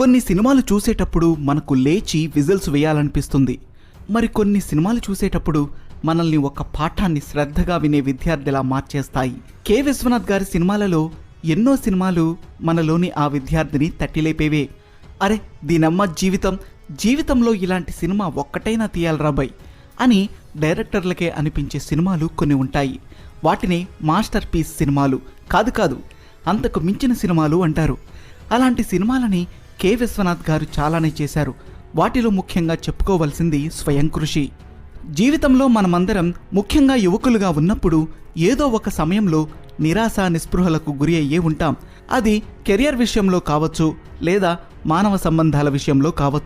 కొన్ని సినిమాలు చూసేటప్పుడు మనకు లేచి విజిల్స్ వేయాలనిపిస్తుంది. మరికొన్ని సినిమాలు చూసేటప్పుడు మనల్ని ఒక పాఠాన్ని శ్రద్ధగా వినే విద్యార్థిలా మార్చేస్తాయి. కె విశ్వనాథ్ గారి సినిమాలలో ఎన్నో సినిమాలు మనలోని ఆ విద్యార్థిని తట్టిలేపేవే. అరే దీనమ్మ జీవితంలో ఇలాంటి సినిమా ఒక్కటైనా తీయాలరా బై అని డైరెక్టర్లకే అనిపించే సినిమాలు కొన్ని ఉంటాయి. వాటిని మాస్టర్ పీస్ సినిమాలు కాదు అంతకు మించిన సినిమాలు అంటారు. అలాంటి సినిమాలని కె విశ్వనాథ్ గారు చాలానే చేశారు. వాటిలో ముఖ్యంగా చెప్పుకోవలసింది స్వయం కృషి. జీవితంలో మనమందరం ముఖ్యంగా యువకులుగా ఉన్నప్పుడు ఏదో ఒక సమయంలో నిరాశ నిస్పృహలకు గురి అయ్యే ఉంటాం. అది కెరియర్ విషయంలో కావచ్చు, లేదా మానవ సంబంధాల విషయంలో కావచ్చు.